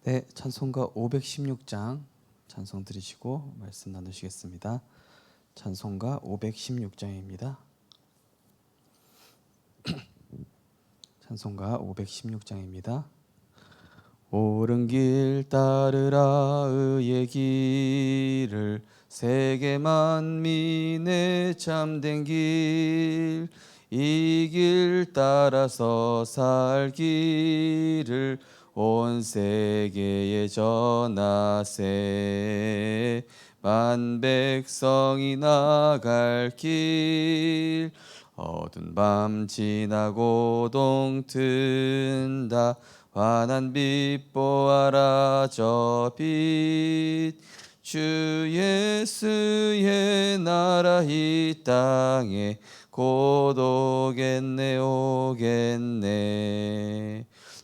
네, 찬송가 516장 찬송 들으시고 말씀 나누시겠습니다. 찬송가 516장입니다. 찬송가 516장입니다. 옳은 길 따르라 의의 길을 세계 만민의 참된 길 이 길 따라서 살 길을 온 세계에 전하세 만 백성이 나갈 길 어두운 밤 지나고 동튼다 환한 빛 보아라 저 빛 주 예수의 나라 이 땅에 곧 오겠네 오겠네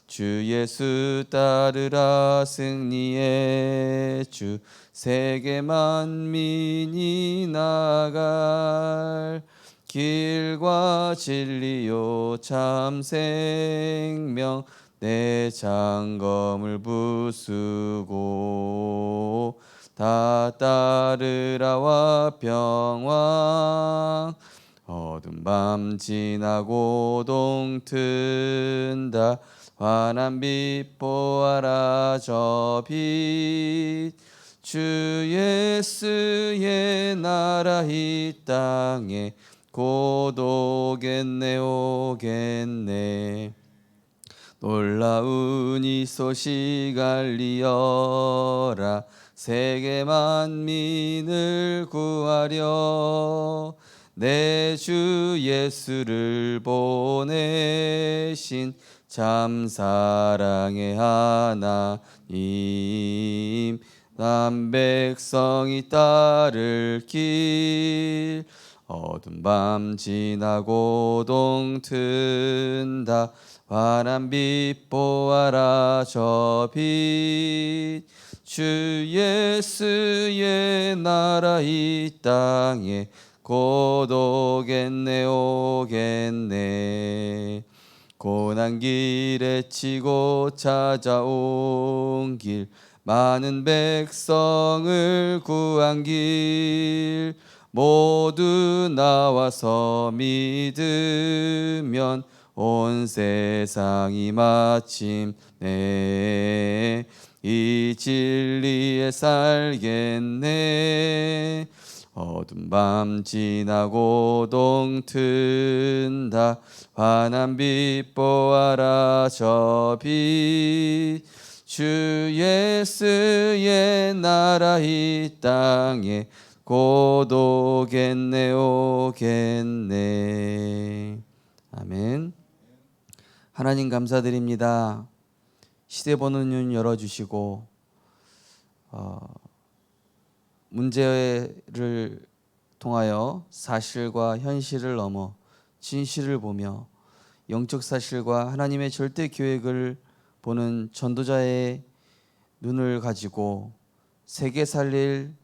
주 예수 따르라 승리의 주 세계 만민이 나갈 길과 진리요 참 생명 내 장검을 부수고 다 따르라와 평강 어두운 밤 지나고 동튼다 환한 빛 보아라 저 빛 주 예수의 나라 이 땅에 곧 오겠네 오겠네 놀라운 이 소식 알리어라 세계 만민을 구하려 내 주 예수를 보내신 참 사랑의 하나님 남 백성이 따를 길 어두운 밤 지나고 동튼다 환한 빛 보아라 저 빛 주 예수의 나라 이 땅에 곧 오겠네 오겠네 고난 길에 치고 찾아온 길 많은 백성을 구한 길 모두 나와서 믿으면 온 세상이 마침내 이 진리에 살겠네 어두운 밤 지나고 동튼다 환한 빛 보아라 저 빛 주 예수의 나라 이 땅에 곧 오겠네 오겠네 아멘. 하나님 감사드립니다. 시대 보는 눈 열어주시고 문제를 통하여 사실과 현실을 넘어 진실을 보며 영적 사실과 하나님의 절대 계획을 보는 전도자의 눈을 가지고 세계 살릴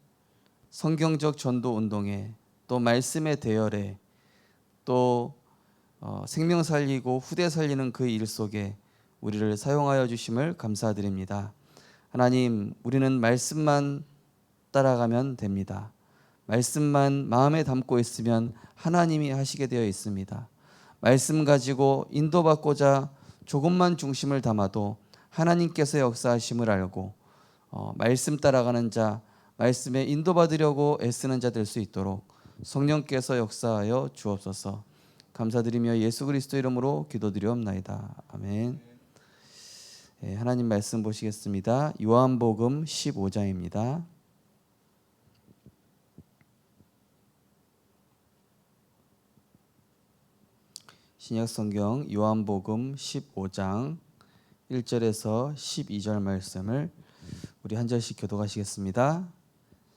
성경적 전도 운동에 또 말씀의 대열에 또 생명 살리고 후대 살리는 그 일 속에 우리를 사용하여 주심을 감사드립니다. 하나님, 우리는 말씀만 따라가면 됩니다. 말씀만 마음에 담고 있으면 하나님이 하시게 되어 있습니다. 말씀 가지고 인도받고자 조금만 중심을 담아도 하나님께서 역사하심을 알고 말씀 따라가는 자, 말씀에 인도받으려고 애쓰는 자 될 수 있도록 성령께서 역사하여 주옵소서. 감사드리며 예수 그리스도 이름으로 기도드리옵나이다. 아멘. 네, 하나님 말씀 보시겠습니다. 요한복음 15장입니다. 신약성경 요한복음 15장 1절에서 12절 말씀을 우리 한 절씩 교독하시겠습니다.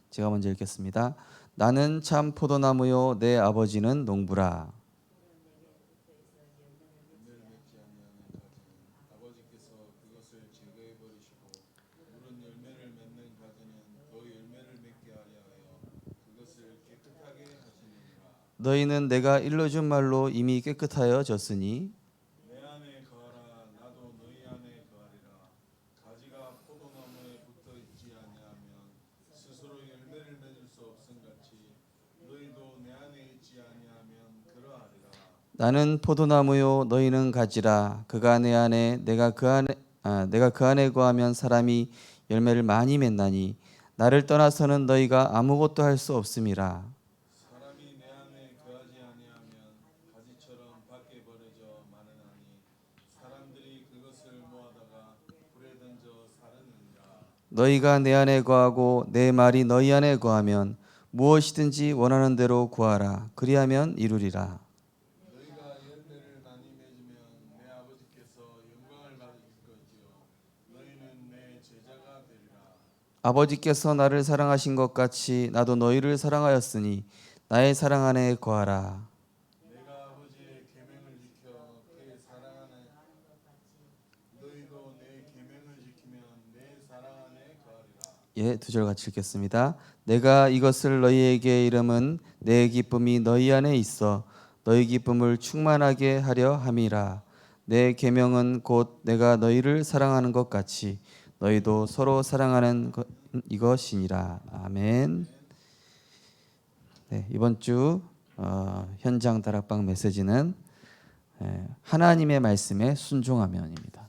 제가 먼저 읽겠습니다. 나는 참 포도나무요 내 아버지는 농부라. 너희는 내가 일러준 말로 이미 깨끗하여 졌으니 내 안에 거하라 나도 너희 안에 거하리라 가지가 포도나무 나는 포도나무요 너희는 가지라. 그가 내 안에 내가 그 안에 거하면 사람이 열매를 많이 맺나니 나를 떠나서는 너희가 아무것도 할 수 없음이라. 사람이 내 안에 거하지 아니하면 가지처럼 밖에 버려져 마르나니 사람들이 그것을 모아다가 불에 던져 사르느니라. 너희가 내 안에 거하고 내 말이 너희 안에 거하면 무엇이든지 원하는 대로 구하라. 그리하면 이루리라. 너희가 열매를 많이 맺으면 내 아버지께서 영광을 받으실 것이요 너희는 내 제자가 되리라. 아버지께서 나를 사랑하신 것 같이 나도 너희를 사랑하였으니 나의 사랑 안에 거하라. 내가 아버지의 계명을 지켜 그의 사랑 안에 너희도 내 계명을 지키면 내 사랑 안에 거하리라. 예, 두 절 같이 읽겠습니다. 내가 이것을 너희에게 이름은 내 기쁨이 너희 안에 있어 너희 기쁨을 충만하게 하려 함이라. 내 계명은 곧 내가 너희를 사랑하는 것 같이 너희도 서로 사랑하는 이것이니라. 아멘. 네, 이번 주 현장 다락방 메시지는 하나님의 말씀에 순종하면입니다.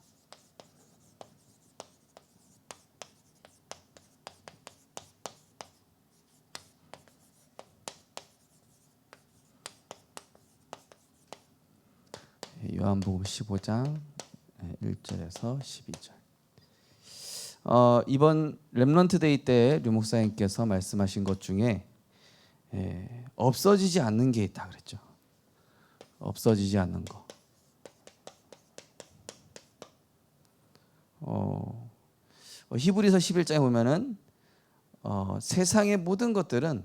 요한복음 15장 1절에서 12절. 이번 렘넌트 데이 때 류 목사님께서 말씀하신 것 중에 없어지지 않는 게 있다 그랬죠. 없어지지 않는 거. 히브리서 11장에 보면은 세상의 모든 것들은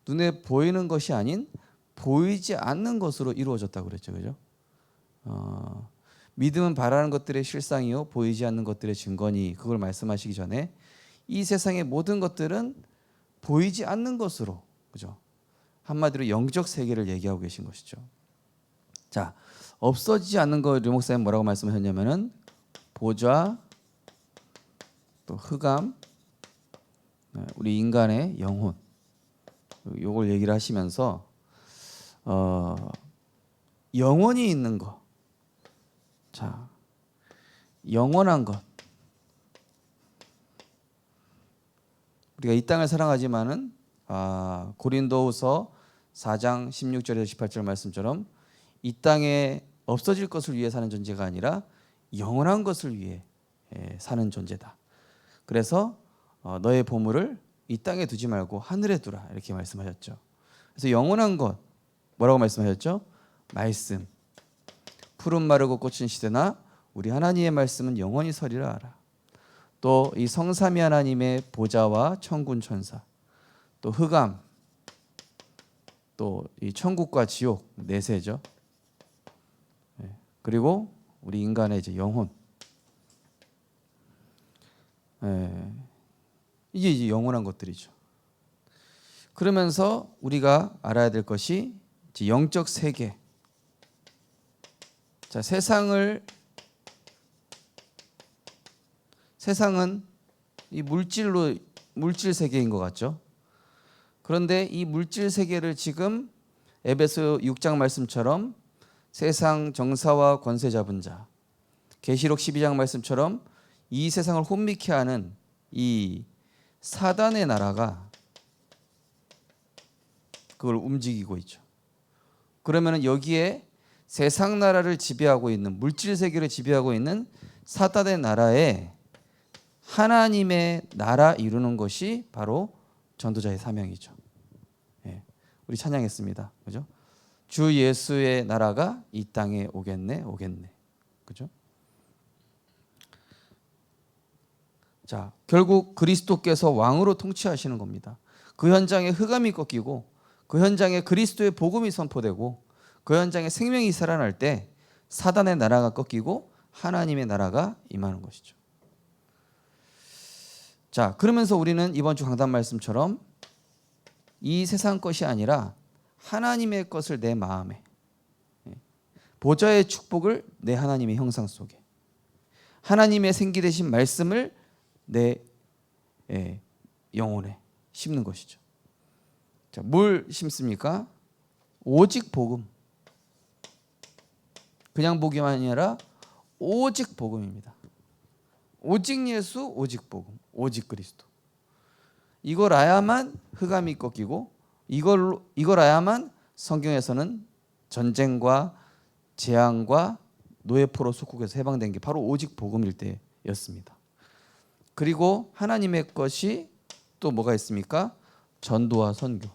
눈에 보이는 것이 아닌 보이지 않는 것으로 이루어졌다고 그랬죠. 그죠? 믿음은 바라는 것들의 실상이요 보이지 않는 것들의 증거니, 그걸 말씀하시기 전에 이 세상의 모든 것들은 보이지 않는 것으로, 그죠? 한마디로 영적 세계를 얘기하고 계신 것이죠. 자, 없어지지 않는 거 류 목사님 뭐라고 말씀하셨냐면은 보좌, 또 흑암, 우리 인간의 영혼, 요걸 얘기를 하시면서 영원히 있는 것, 자, 영원한 것. 우리가 이 땅을 사랑하지만은 고린도후서 4장 16절에서 18절 말씀처럼 이 땅에 없어질 것을 위해 사는 존재가 아니라 영원한 것을 위해 사는 존재다. 그래서 너의 보물을 이 땅에 두지 말고 하늘에 두라, 이렇게 말씀하셨죠. 그래서 영원한 것 뭐라고 말씀하셨죠? 말씀. 푸른 마르고 꽃은 시드나 우리 하나님의 말씀은 영원히 서리라 알아. 또 이 성삼위 하나님의 보좌와 천군 천사, 또 흑암, 또 이 천국과 지옥 내세죠. 그리고 우리 인간의 이제 영혼. 이게 이제 영원한 것들이죠. 그러면서 우리가 알아야 될 것이 이제 영적 세계. 자, 세상은 이 물질 세계인 것 같죠. 그런데 이 물질 세계를 지금 에베소 6장 말씀처럼 세상 정사와 권세 잡은 자, 계시록 12장 말씀처럼 이 세상을 혼미케 하는 이 사단의 나라가 그걸 움직이고 있죠. 그러면 여기에 세상 나라를 지배하고 있는, 물질 세계를 지배하고 있는 사단의 나라에 하나님의 나라 이루는 것이 바로 전도자의 사명이죠. 우리 찬양했습니다. 그죠? 주 예수의 나라가 이 땅에 오겠네. 그죠? 자, 결국 그리스도께서 왕으로 통치하시는 겁니다. 그 현장에 흑암이 꺾이고, 그 현장에 그리스도의 복음이 선포되고, 그 현장에 생명이 살아날 때 사단의 나라가 꺾이고 하나님의 나라가 임하는 것이죠. 자, 그러면서 우리는 이번 주 강단 말씀처럼 이 세상 것이 아니라 하나님의 것을 내 마음에, 보좌의 축복을 내 하나님의 형상 속에, 하나님의 생기 되신 말씀을 내 영혼에 심는 것이죠. 자, 뭘 심습니까? 오직 복음. 그냥 복음이 아니라 오직 복음입니다. 오직 예수, 오직 복음, 오직 그리스도. 이걸 알아야만 흑암이 꺾이고 이걸 알아야만 성경에서는 전쟁과 재앙과 노예포로 속국에서 해방된 게 바로 오직 복음일 때였습니다. 그리고 하나님의 것이 또 뭐가 있습니까? 전도와 선교.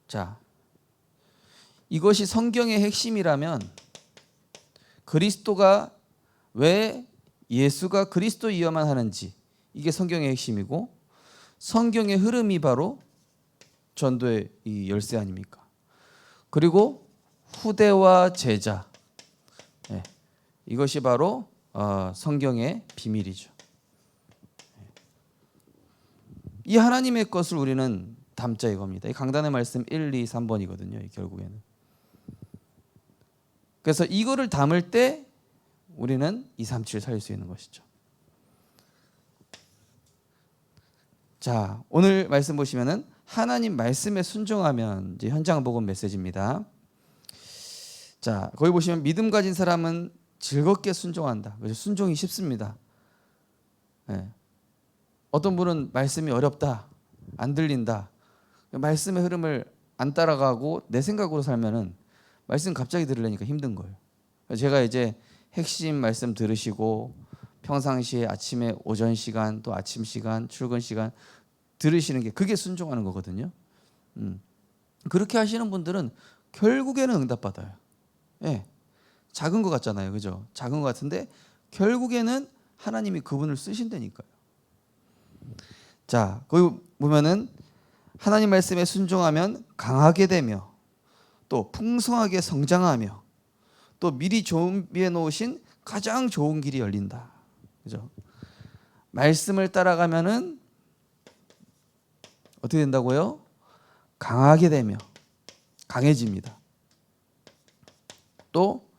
자, 이것이 성경의 핵심이라면 그리스도가 왜 예수가 그리스도이어만 하는지 이게 성경의 핵심이고 성경의 흐름이 바로 전도의 이 열쇠 아닙니까? 그리고 후대와 제자, 이것이 바로 성경의 비밀이죠. 이 하나님의 것을 우리는 담자 이겁니다. 이 강단의 말씀 1, 2, 3번이거든요. 결국에는. 그래서 이거를 담을 때 우리는 2, 3, 7을 살릴 수 있는 것이죠. 자, 오늘 말씀 보시면은 하나님 말씀에 순종하면 이제 현장 복음 메시지입니다. 자, 거기 보시면 믿음 가진 사람은 즐겁게 순종한다. 그래서 순종이 쉽습니다. 어떤 분은 말씀이 어렵다, 안 들린다, 말씀의 흐름을 안 따라가고 내 생각으로 살면은 말씀 갑자기 들으려니까 힘든 거예요. 제가 이제 핵심 말씀 들으시고 평상시에 아침에 오전 시간 또 아침 시간 출근 시간 들으시는 게 그게 순종하는 거거든요. 그렇게 하시는 분들은 결국에는 응답받아요. 작은 것 같잖아요, 그죠? 작은 것 같은데 결국에는 하나님이 그분을 쓰신다니까요. 자, 거기 보면은 하나님 말씀에 순종하면 강하게 되며 또 풍성하게 성장하며 또 미리 준비해 놓으신 가장 좋은 길이 열린다. 그죠? 말씀을 따라가면은 어떻게 된다고요? 강하게 되며 강해집니다. 또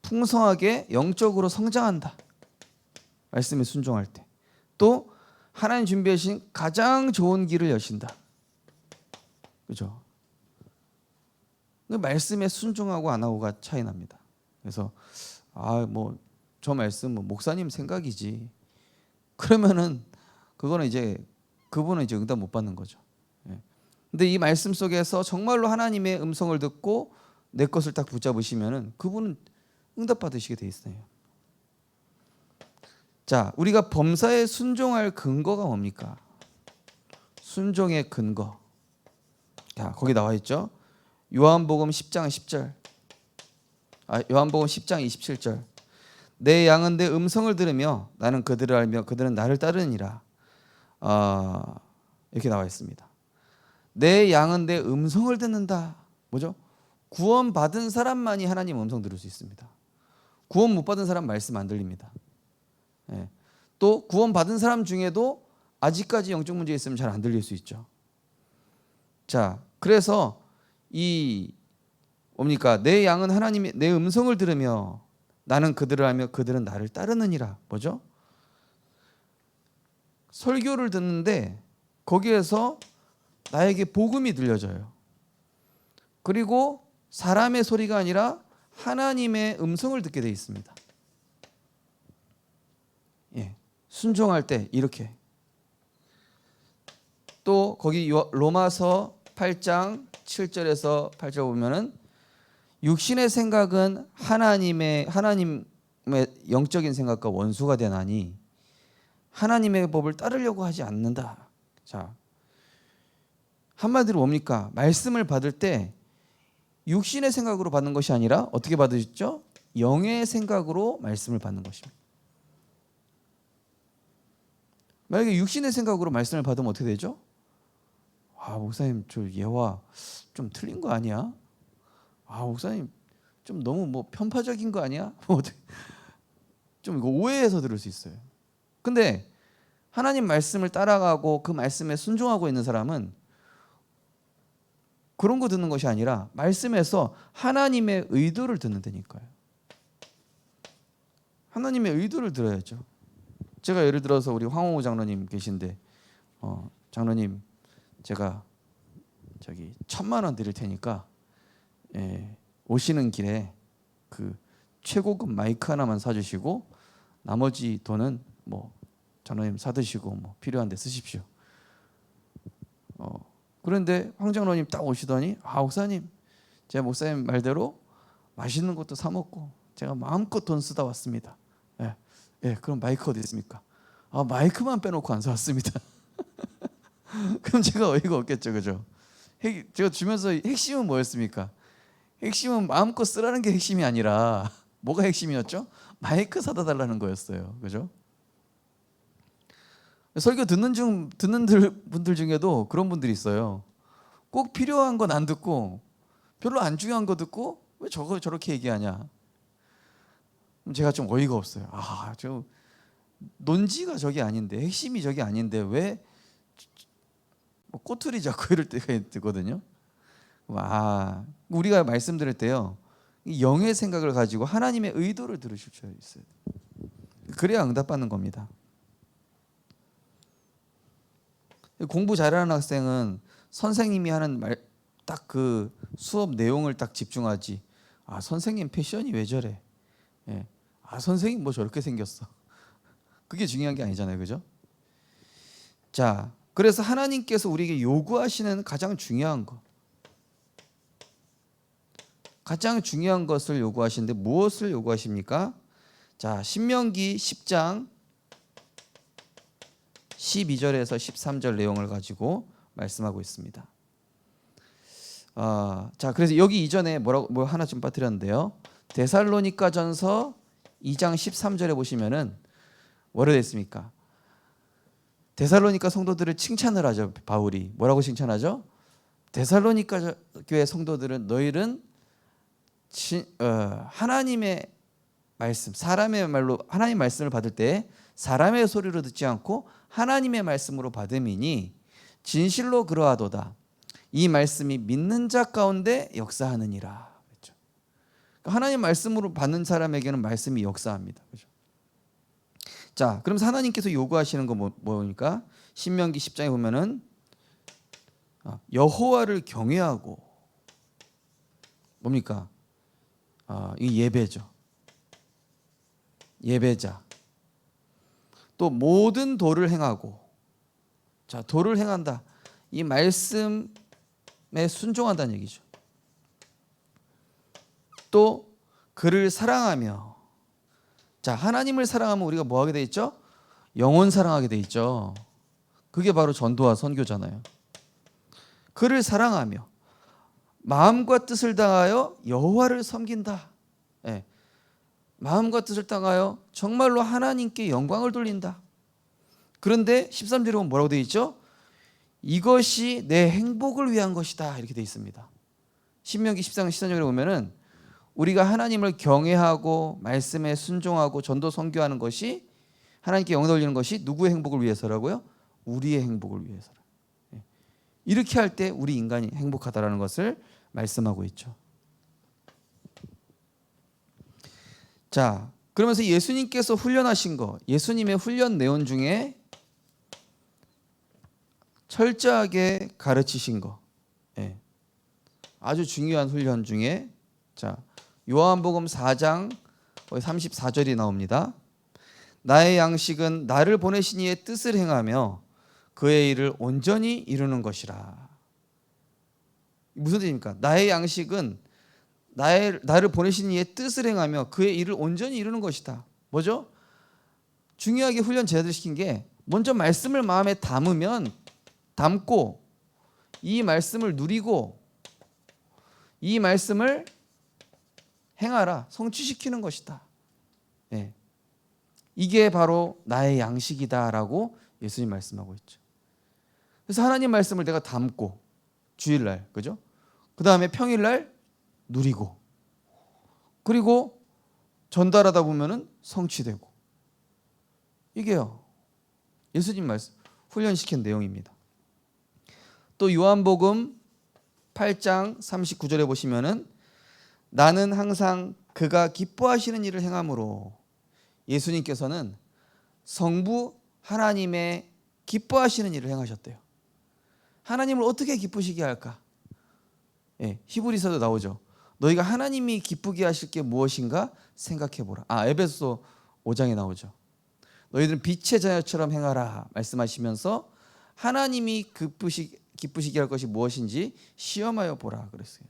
풍성하게 영적으로 성장한다. 말씀에 순종할 때. 또 하나님 준비하신 가장 좋은 길을 여신다. 그죠? 말씀에 순종하고 안 하고가 차이 납니다. 그래서 저 말씀 목사님 생각이지. 그러면은 그분은 이제 응답 못 받는 거죠. 근데 이 말씀 속에서 정말로 하나님의 음성을 듣고 내 것을 딱 붙잡으시면은 그분은 응답 받으시게 돼 있어요. 자, 우리가 범사에 순종할 근거가 뭡니까? 순종의 근거. 자, 거기 나와 있죠. 요한복음 10장 10절. 요한복음 10장 27절. 내 양은 내 음성을 들으며 나는 그들을 알며 그들은 나를 따르니라. 이렇게 나와 있습니다. 내 양은 내 음성을 듣는다. 뭐죠? 구원 받은 사람만이 하나님 음성 들을 수 있습니다. 구원 못 받은 사람 말씀 안 들립니다. 또 구원 받은 사람 중에도 아직까지 영적 문제 있으면 잘 안 들릴 수 있죠. 자, 그래서 뭡니까? 내 양은 하나님의 내 음성을 들으며 나는 그들을 알며 그들은 나를 따르느니라. 뭐죠? 설교를 듣는데 거기에서 나에게 복음이 들려져요. 그리고 사람의 소리가 아니라 하나님의 음성을 듣게 돼 있습니다. 순종할 때 이렇게. 또 거기 로마서 8장 7절에서 8절 보면은 육신의 생각은 하나님의 영적인 생각과 원수가 되나니 하나님의 법을 따르려고 하지 않는다. 자, 한마디로 뭡니까? 말씀을 받을 때 육신의 생각으로 받는 것이 아니라 어떻게 받으셨죠? 영의 생각으로 말씀을 받는 것입니다. 만약에 육신의 생각으로 말씀을 받으면 어떻게 되죠? 목사님 저 예화 좀 틀린 거 아니야? 목사님 좀 너무 편파적인 거 아니야? 좀 이거 오해해서 들을 수 있어요. 근데 하나님 말씀을 따라가고 그 말씀에 순종하고 있는 사람은 그런 거 듣는 것이 아니라 말씀에서 하나님의 의도를 듣는다니까요. 하나님의 의도를 들어야죠. 제가 예를 들어서 우리 황홍우 장로님 계신데 장로님 제가 1,000만 원 드릴 테니까 오시는 길에 그 최고급 마이크 하나만 사주시고 나머지 돈은 뭐 장로님 사드시고 뭐 필요한데 쓰십시오. 그런데 황 장로님 딱 오시더니 목사님, 제가 목사님 말대로 맛있는 것도 사 먹고 제가 마음껏 돈 쓰다 왔습니다. 그럼 마이크 어디 있습니까? 마이크만 빼놓고 안 사왔습니다. 그럼 제가 어이가 없겠죠, 그죠? 제가 주면서 핵심은 뭐였습니까? 핵심은 마음껏 쓰라는 게 핵심이 아니라 뭐가 핵심이었죠? 마이크 사다 달라는 거였어요, 그죠? 설교 듣는 분들 중에도 그런 분들이 있어요. 꼭 필요한 건 안 듣고 별로 안 중요한 거 듣고 왜 저렇게 얘기하냐? 제가 좀 어이가 없어요. 저 논지가 저게 아닌데, 핵심이 저게 아닌데 왜 꼬투리 잡고 이럴 때가 있거든요. 우리가 말씀드릴 때요, 영의 생각을 가지고 하나님의 의도를 들으실 줄 있어요. 그래야 응답받는 겁니다. 공부 잘하는 학생은 선생님이 하는 딱 그 수업 내용을 딱 집중하지. 선생님 패션이 왜 저래? 선생님 뭐 저렇게 생겼어? 그게 중요한 게 아니잖아요, 그죠? 자, 그래서 하나님께서 우리에게 요구하시는 가장 중요한 것을 요구하시는데 무엇을 요구하십니까? 자, 신명기 10장 12절에서 13절 내용을 가지고 말씀하고 있습니다. 자, 그래서 여기 이전에 뭐 하나 좀 빠뜨렸는데요. 데살로니가전서 2장 13절에 보시면은 뭐라 됐습니까? 데살로니가 성도들을 칭찬을 하죠. 바울이 뭐라고 칭찬하죠? 데살로니가 교회 성도들은 너희는 하나님의 말씀, 사람의 말로 하나님 말씀을 받을 때 사람의 소리로 듣지 않고 하나님의 말씀으로 받음이니 진실로 그러하도다. 이 말씀이 믿는 자 가운데 역사하느니라. 그렇죠? 하나님 말씀으로 받는 사람에게는 말씀이 역사합니다. 그렇죠? 자, 그럼 하나님께서 요구하시는 거 뭐입니까? 신명기 10장에 보면은 여호와를 경외하고 뭡니까? 이 예배죠. 예배자. 또 모든 도를 행하고, 자, 도를 행한다. 이 말씀에 순종한다는 얘기죠. 또 그를 사랑하며, 자, 하나님을 사랑하면 우리가 뭐 하게 돼 있죠? 영혼 사랑하게 돼 있죠. 그게 바로 전도와 선교잖아요. 그를 사랑하며 마음과 뜻을 다하여 여호와를 섬긴다. 마음과 뜻을 다하여 정말로 하나님께 영광을 돌린다. 그런데 13절에 보면 뭐라고 되어 있죠? 이것이 내 행복을 위한 것이다. 이렇게 되어 있습니다. 신명기 14장 13절에 보면은 우리가 하나님을 경외하고 말씀에 순종하고 전도 선교하는 것이 하나님께 영광 돌리는 것이 누구의 행복을 위해서라고요? 우리의 행복을 위해서라. 이렇게 할 때 우리 인간이 행복하다라는 것을 말씀하고 있죠. 자, 그러면서 예수님께서 훈련하신 거, 예수님의 훈련 내용 중에 철저하게 가르치신 거, 아주 중요한 훈련 중에, 자, 요한복음 4장 34절이 나옵니다. 나의 양식은 나를 보내신 이의 뜻을 행하며 그의 일을 온전히 이루는 것이라. 무슨 뜻입니까? 나의 양식은 나를 보내신 이의 뜻을 행하며 그의 일을 온전히 이루는 것이다. 뭐죠? 중요하게 훈련 제대로 시킨 게, 먼저 말씀을 마음에 담고 이 말씀을 누리고 이 말씀을 행하라, 성취시키는 것이다. 이게 바로 나의 양식이다라고 예수님 말씀하고 있죠. 그래서 하나님 말씀을 내가 담고 주일날, 그죠? 그 다음에 평일날 누리고, 그리고 전달하다 보면은 성취되고, 이게요 예수님 말씀 훈련시킨 내용입니다. 또 요한복음 8장 39절에 보시면은 나는 항상 그가 기뻐하시는 일을 행함으로, 예수님께서는 성부 하나님의 기뻐하시는 일을 행하셨대요. 하나님을 어떻게 기쁘시게 할까? 히브리서도 나오죠. 너희가 하나님이 기쁘게 하실 게 무엇인가 생각해 보라. 에베소 5장에 나오죠. 너희들은 빛의 자녀처럼 행하라 말씀하시면서 하나님이 기쁘시게 할 것이 무엇인지 시험하여 보라 그랬어요.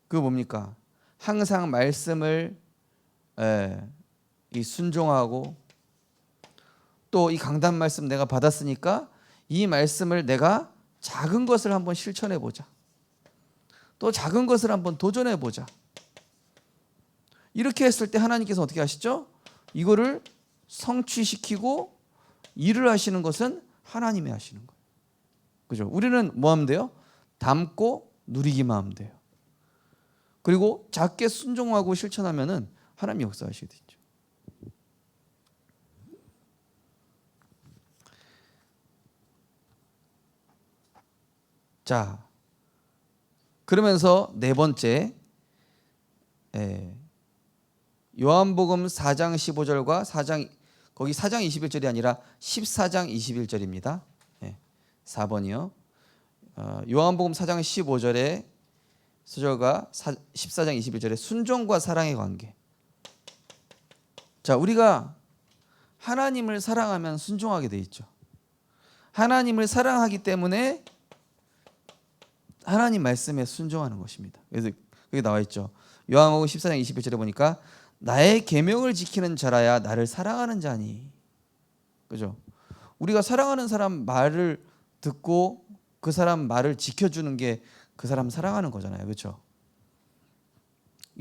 그거 뭡니까? 항상 말씀을 순종하고 또 이 강단 말씀 내가 받았으니까 이 말씀을 내가 작은 것을 한번 실천해 보자. 또 작은 것을 한번 도전해 보자. 이렇게 했을 때 하나님께서 어떻게 하시죠? 이거를 성취시키고 일을 하시는 것은 하나님이 하시는 거예요. 그죠? 우리는 뭐 하면 돼요? 담고 누리기만 하면 돼요. 그리고 작게 순종하고 실천하면은 하나님이 역사하시게 되죠. 자, 그러면서 네 번째, 요한복음 4장 15절과 4장 21절이 아니라 14장 21절입니다. 4번이요. 요한복음 4장 15절의 서절과 14장 21절의 순종과 사랑의 관계. 자, 우리가 하나님을 사랑하면 순종하게 돼 있죠. 하나님을 사랑하기 때문에 하나님 말씀에 순종하는 것입니다. 그래서 그게 나와 있죠. 요한복음 14장 21절에 보니까 나의 계명을 지키는 자라야 나를 사랑하는 자니. 그죠? 우리가 사랑하는 사람 말을 듣고 그 사람 말을 지켜주는 게 그 사람 사랑하는 거잖아요. 그렇죠?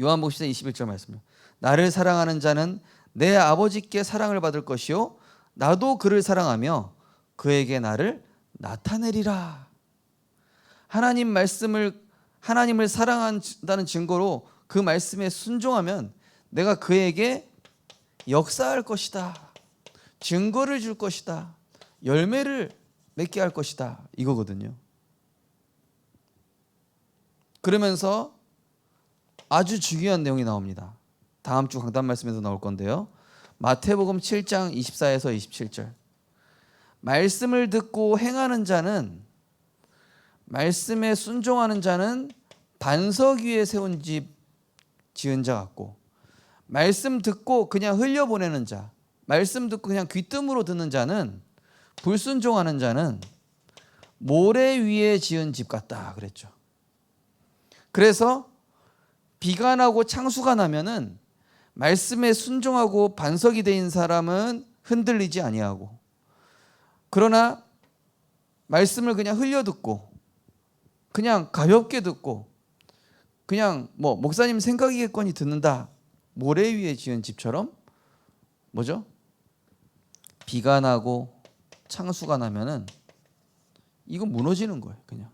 요한복음 14장 21절 말씀입니다. 나를 사랑하는 자는 내 아버지께 사랑을 받을 것이요 나도 그를 사랑하며 그에게 나를 나타내리라. 하나님을 사랑한다는 증거로 그 말씀에 순종하면 내가 그에게 역사할 것이다. 증거를 줄 것이다. 열매를 맺게 할 것이다. 이거거든요. 그러면서 아주 중요한 내용이 나옵니다. 다음 주 강단 말씀에서 나올 건데요. 마태복음 7장 24에서 27절. 말씀을 듣고 행하는 자는, 말씀에 순종하는 자는 반석 위에 세운 집 지은 자 같고, 말씀 듣고 그냥 흘려보내는 자, 말씀 듣고 그냥 귀뜸으로 듣는 자는, 불순종하는 자는 모래 위에 지은 집 같다 그랬죠. 그래서 비가 나고 창수가 나면은 말씀에 순종하고 반석이 되는 사람은 흔들리지 아니하고, 그러나 말씀을 그냥 흘려 듣고 그냥 가볍게 듣고 그냥 목사님 생각이겠거니 듣는다, 모래 위에 지은 집처럼 뭐죠? 비가 나고 창수가 나면은 이건 무너지는 거예요. 그냥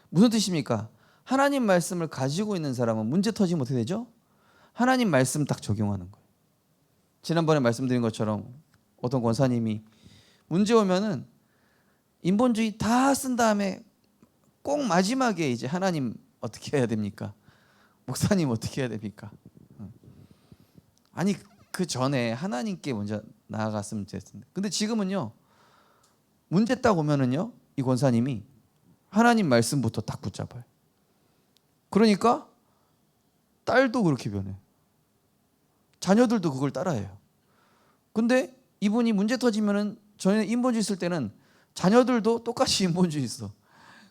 무슨 뜻입니까? 하나님 말씀을 가지고 있는 사람은 문제 터지면 어떻게 되죠? 하나님 말씀 딱 적용하는 거예요. 지난번에 말씀드린 것처럼 어떤 권사님이 문제 오면은 인본주의 다 쓴 다음에 꼭 마지막에 이제 하나님 어떻게 해야 됩니까? 목사님 어떻게 해야 됩니까? 아니 그 전에 하나님께 먼저 나아갔으면 됐습니다. 근데 지금은요, 문제 딱 오면은요, 이 권사님이 하나님 말씀부터 딱 붙잡아요. 그러니까 딸도 그렇게 변해요. 자녀들도 그걸 따라해요. 근데 이분이 문제 터지면은, 전에 인본주의 있을 때는 자녀들도 똑같이 인본주의 있어.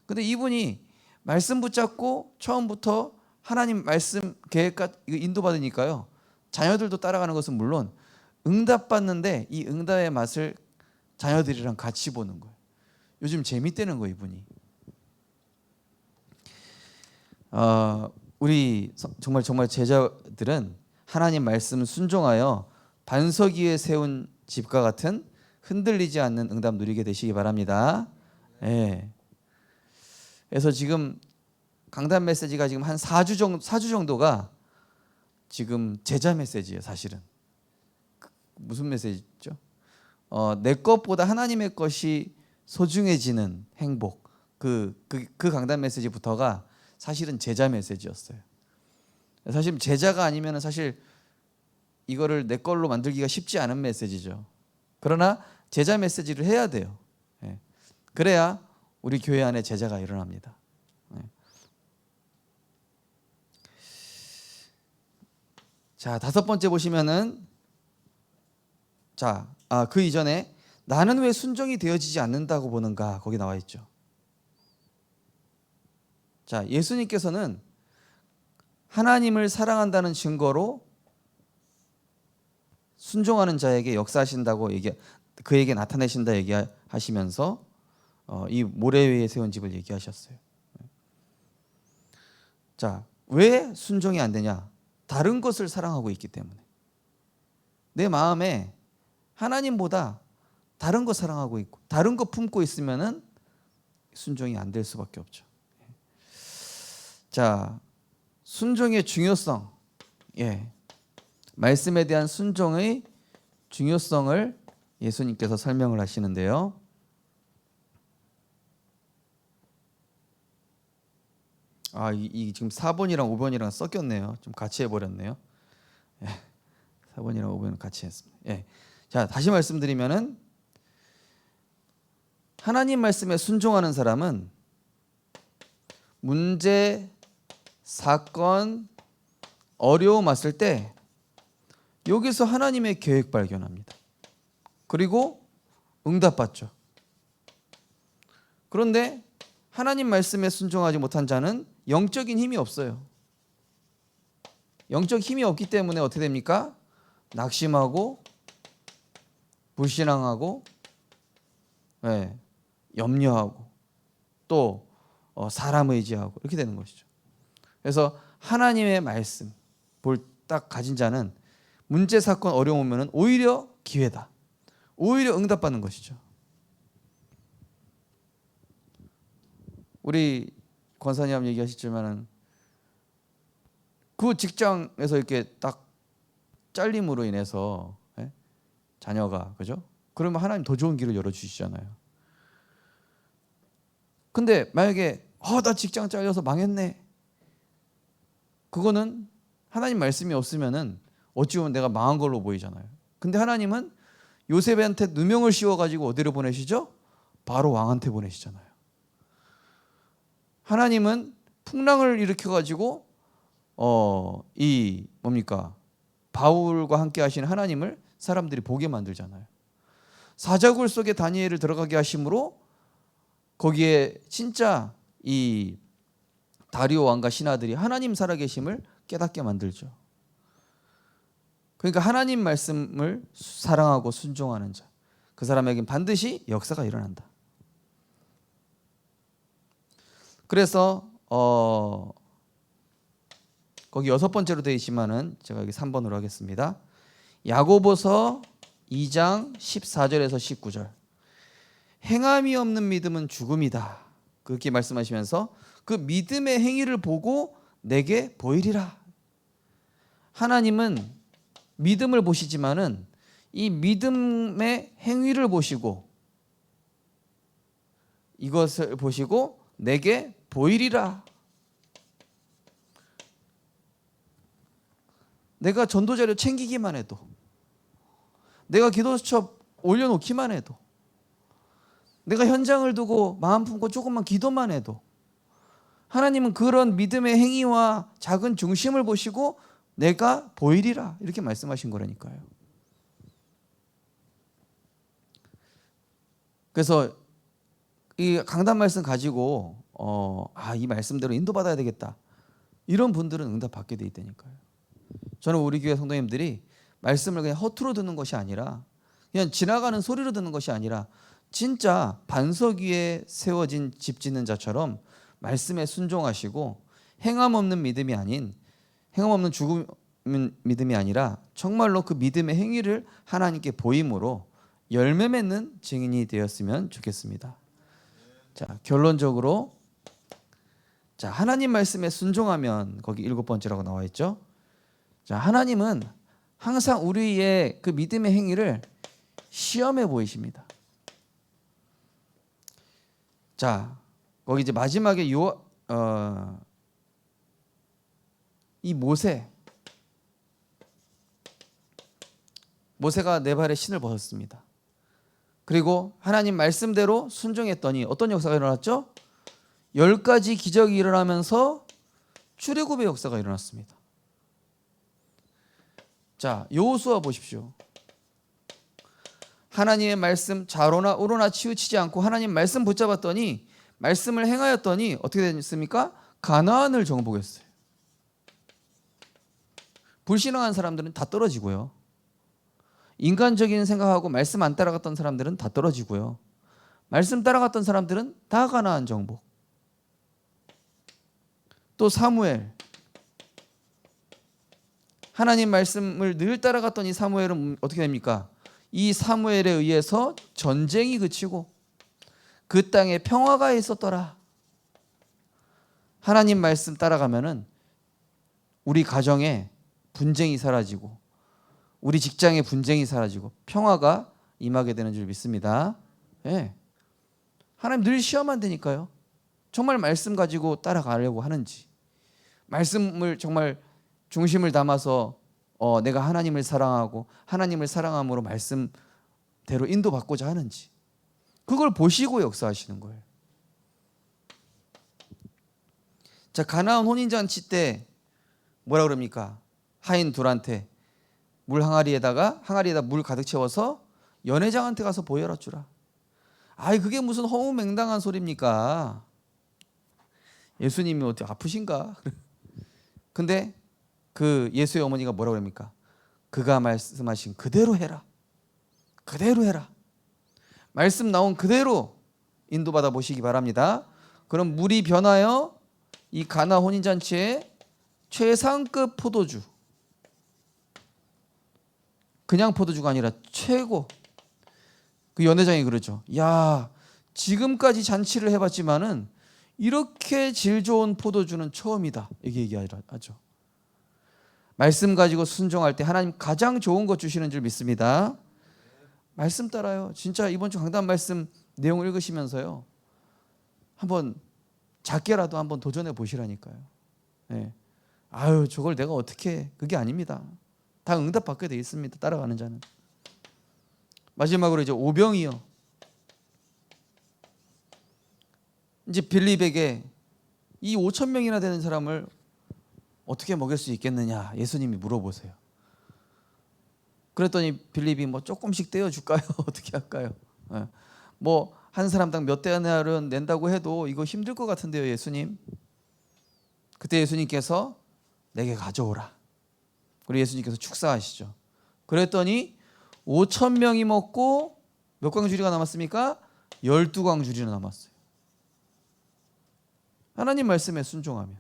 근데 이분이 말씀 붙잡고 처음부터 하나님 말씀 계획과 인도받으니까요, 자녀들도 따라가는 것은 물론 응답받는데 이 응답의 맛을 자녀들이랑 같이 보는 거예요. 요즘 재밌대는 거예요, 이분이. 우리 정말 제자들은 하나님 말씀 순종하여 반석 위에 세운 집과 같은 흔들리지 않는 응답 누리게 되시기 바랍니다. 네. 그래서 지금 강단 메시지가 지금 한 4주 정도가 지금 제자 메시지예요, 사실은. 무슨 메시지죠? 내 것보다 하나님의 것이 소중해지는 행복. 그 강단 메시지부터가 사실은 제자 메시지였어요. 사실 제자가 아니면 사실 이거를 내 걸로 만들기가 쉽지 않은 메시지죠. 그러나 제자 메시지를 해야 돼요. 그래야 우리 교회 안에 제자가 일어납니다. 자, 다섯 번째 보시면은 그 이전에 나는 왜 순종이 되어지지 않는다고 보는가 거기 나와 있죠. 자, 예수님께서는 하나님을 사랑한다는 증거로 순종하는 자에게 역사하신다고 그에게 나타내신다 얘기하시면서 이 모래 위에 세운 집을 얘기하셨어요. 자, 왜 순종이 안 되냐? 다른 것을 사랑하고 있기 때문에. 내 마음에 하나님보다 다른 거 사랑하고 있고 다른 거 품고 있으면은 순종이 안 될 수밖에 없죠. 자, 순종의 중요성, 말씀에 대한 순종의 중요성을 예수님께서 설명을 하시는데요. 이 지금 4번이랑 5번이랑 섞였네요. 좀 같이 해버렸네요. 4번이랑 5번은 같이 했습니다. 자, 다시 말씀드리면은 하나님 말씀에 순종하는 사람은 문제, 사건, 어려움 왔을 때 여기서 하나님의 계획 발견합니다. 그리고 응답받죠. 그런데 하나님 말씀에 순종하지 못한 자는 영적인 힘이 없어요. 영적 힘이 없기 때문에 어떻게 됩니까? 낙심하고 불신앙하고 염려하고 또 사람 의지하고 이렇게 되는 것이죠. 그래서 하나님의 말씀 딱 가진 자는 문제, 사건, 어려움 오면은 오히려 기회다. 오히려 응답받는 것이죠. 우리 권사님 얘기하셨지만은 그 직장에서 이렇게 딱 잘림으로 인해서 자녀가 그죠? 그러면 하나님 더 좋은 길을 열어 주시잖아요. 근데 만약에 나 직장 잘려서 망했네. 그거는 하나님 말씀이 없으면은 어찌 보면 내가 망한 걸로 보이잖아요. 근데 하나님은 요셉한테 누명을 씌워 가지고 어디로 보내시죠? 바로 왕한테 보내시잖아요. 하나님은 풍랑을 일으켜 가지고 이 뭡니까? 바울과 함께 하신 하나님을 사람들이 보게 만들잖아요. 사자굴 속에 다니엘을 들어가게 하심으로 거기에 진짜 이 다리오 왕과 신하들이 하나님 살아계심을 깨닫게 만들죠. 그러니까 하나님 말씀을 사랑하고 순종하는 자, 그 사람에겐 반드시 역사가 일어난다. 그래서 거기 여섯 번째로 되어 있지만은 제가 여기 3번으로 하겠습니다. 야고보서 2장 14절에서 19절. 행함이 없는 믿음은 죽음이다. 그렇게 말씀하시면서 그 믿음의 행위를 보고 내게 보이리라. 하나님은 믿음을 보시지만은 이 믿음의 행위를 보시고 이것을 보시고 내게 보이리라. 내가 전도자료 챙기기만 해도, 내가 기도수첩 올려놓기만 해도, 내가 현장을 두고 마음 품고 조금만 기도만 해도 하나님은 그런 믿음의 행위와 작은 중심을 보시고 내가 보이리라 이렇게 말씀하신 거라니까요. 그래서 이 강단 말씀 가지고 이 말씀대로 인도받아야 되겠다 이런 분들은 응답받게 돼 있다니까요. 저는 우리 교회 성도님들이 말씀을 그냥 허투루 듣는 것이 아니라 그냥 지나가는 소리로 듣는 것이 아니라 진짜 반석 위에 세워진 집 짓는 자처럼 말씀에 순종하시고 행함 없는 믿음이 아닌, 행함 없는 죽음 믿음이 아니라 정말로 그 믿음의 행위를 하나님께 보임으로 열매 맺는 증인이 되었으면 좋겠습니다. 자, 결론적으로 하나님 말씀에 순종하면 거기 7번째라고 나와 있죠. 자, 하나님은 항상 우리의 그 믿음의 행위를 시험해 보이십니다. 자, 거기 이제 마지막에 이 모세가 네 발에 신을 벗었습니다. 그리고 하나님 말씀대로 순종했더니 어떤 역사가 일어났죠? 10가지 기적이 일어나면서 출애굽의 역사가 일어났습니다. 자, 여호수아 보십시오. 하나님의 말씀 좌로나 우로나 치우치지 않고 하나님 말씀 붙잡았더니 말씀을 행하였더니 어떻게 됐습니까? 가나안을 정복했어요. 불신앙한 사람들은 다 떨어지고요. 인간적인 생각하고 말씀 안 따라갔던 사람들은 다 떨어지고요. 말씀 따라갔던 사람들은 다 가나안 정복. 또 사무엘. 하나님 말씀을 늘 따라갔던 이 사무엘은 어떻게 됩니까? 이 사무엘에 의해서 전쟁이 그치고 그 땅에 평화가 있었더라. 하나님 말씀 따라가면은 우리 가정에 분쟁이 사라지고 우리 직장의 분쟁이 사라지고 평화가 임하게 되는 줄 믿습니다. 예. 하나님 늘 시험만 되니까요. 정말 말씀 가지고 따라가려고 하는지, 말씀을 정말 중심을 담아서 내가 하나님을 사랑하고 하나님을 사랑함으로 말씀대로 인도받고자 하는지, 그걸 보시고 역사하시는 거예요. 자, 가나안 혼인잔치 때 뭐라 그럽니까? 하인 둘한테 항아리에다 물 가득 채워서 연회장한테 가서 보혈아 주라. 아이, 그게 무슨 허무맹당한 소리입니까? 예수님이 어떻게 아프신가? 근데 그 예수의 어머니가 뭐라 그럽니까? 그가 말씀하신 그대로 해라. 그대로 해라. 말씀 나온 그대로 인도받아 보시기 바랍니다. 그럼 물이 변하여 이 가나 혼인잔치에 최상급 포도주, 그냥 포도주가 아니라 최고. 그 연회장이 그러죠. 야, 지금까지 잔치를 해봤지만은 이렇게 질 좋은 포도주는 처음이다. 이게 얘기하죠. 말씀 가지고 순종할 때 하나님 가장 좋은 것 주시는 줄 믿습니다. 말씀 따라요. 진짜 이번 주 강단 말씀 내용 읽으시면서요, 한번 작게라도 한번 도전해 보시라니까요. 네. 아유, 저걸 내가 어떻게 해. 그게 아닙니다. 다 응답 받게 돼 있습니다. 따라가는 자는. 마지막으로 이제 오병이요. 이제 빌립에게 이 5천 명이나 되는 사람을 어떻게 먹일 수 있겠느냐 예수님이 물어보세요. 그랬더니 빌립이 뭐 조금씩 떼어줄까요? 어떻게 할까요? 뭐 한 사람당 몇 데나리온 낸다고 해도 이거 힘들 것 같은데요, 예수님. 그때 예수님께서 내게 가져오라. 그리고 예수님께서 축사하시죠. 그랬더니 5천 명이 먹고 몇 광주리가 남았습니까? 12광주리나 남았어요. 하나님 말씀에 순종하면.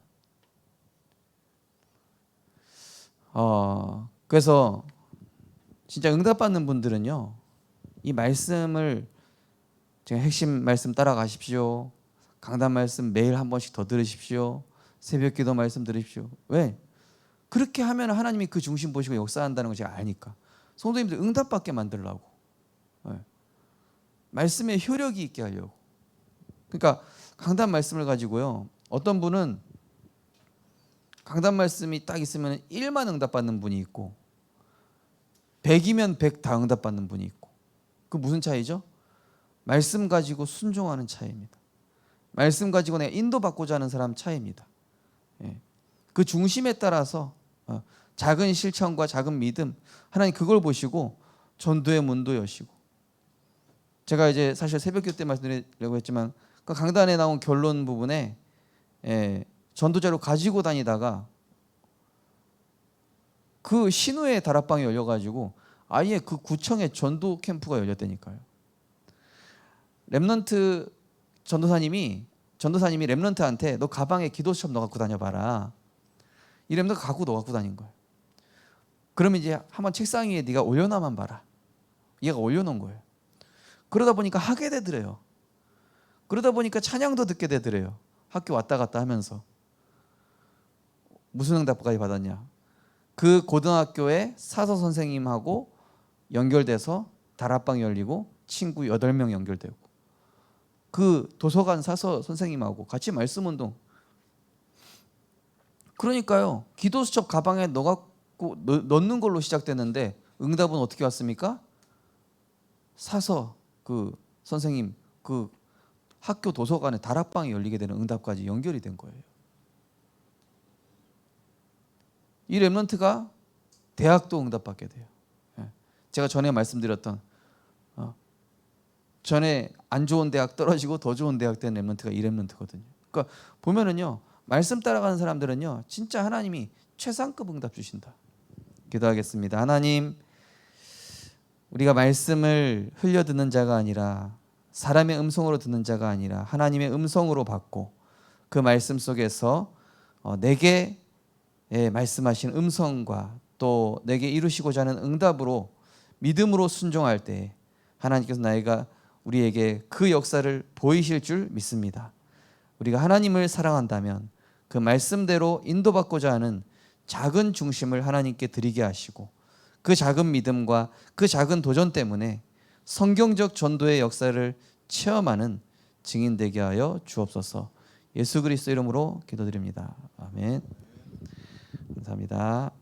그래서 진짜 응답받는 분들은요, 이 말씀을 제가 핵심 말씀 따라가십시오. 강단 말씀 매일 한 번씩 더 들으십시오. 새벽 기도 말씀 들으십시오. 왜? 그렇게 하면 하나님이 그 중심 보시고 역사한다는 걸 제가 아니까. 성도님들 응답받게 만들려고. 말씀에 효력이 있게 하려고. 그러니까 강단 말씀을 가지고요, 어떤 분은 강단 말씀이 딱 있으면 1만 응답받는 분이 있고 100이면 100 다 응답받는 분이 있고. 그 무슨 차이죠? 말씀 가지고 순종하는 차이입니다. 말씀 가지고 내가 인도받고자 하는 사람 차이입니다. 그 중심에 따라서 작은 실천과 작은 믿음, 하나님 그걸 보시고 전도의 문도 여시고. 제가 이제 사실 새벽기도 때 말씀드리려고 했지만 그 강단에 나온 결론 부분에 전도자로 가지고 다니다가 그 신우의 다락방이 열려가지고 아예 그 구청에 전도 캠프가 열렸다니까요. 렘넌트 전도사님이 렘넌트한테 너 가방에 기도수첩 넣어 갖고 다녀봐라. 이 렘넌트 갖고 넣어 갖고 다닌 거예요. 그러면 이제 한번 책상 위에 네가 올려놔만 봐라. 얘가 올려놓은 거예요. 그러다 보니까 하게 되더래요. 그러다 보니까 찬양도 듣게 되더래요. 학교 왔다 갔다 하면서. 무슨 응답까지 받았냐? 그 고등학교의 사서 선생님하고 연결돼서 다락방 열리고 친구 8명 연결되고, 그 도서관 사서 선생님하고 같이 말씀 운동. 그러니까요, 기도수첩 가방에 넣는 걸로 시작됐는데 응답은 어떻게 왔습니까? 사서 그 선생님 그 학교 도서관에 다락방이 열리게 되는 응답까지 연결이 된 거예요. 이 렘넌트가 대학도 응답받게 돼요. 제가 전에 말씀드렸던 전에 안 좋은 대학 떨어지고 더 좋은 대학 된 렘넌트가 이 렘넌트거든요. 그러니까 보면은요, 말씀 따라가는 사람들은요, 진짜 하나님이 최상급 응답 주신다. 기도하겠습니다. 하나님, 우리가 말씀을 흘려 듣는 자가 아니라 사람의 음성으로 듣는 자가 아니라 하나님의 음성으로 받고 그 말씀 속에서 내게 말씀하신 음성과 또 내게 이루시고자 하는 응답으로 믿음으로 순종할 때 하나님께서 우리에게 그 역사를 보이실 줄 믿습니다. 우리가 하나님을 사랑한다면 그 말씀대로 인도받고자 하는 작은 중심을 하나님께 드리게 하시고 그 작은 믿음과 그 작은 도전 때문에 성경적 전도의 역사를 체험하는 증인 되게 하여 주옵소서. 예수 그리스도 이름으로 기도드립니다. 아멘. 감사합니다.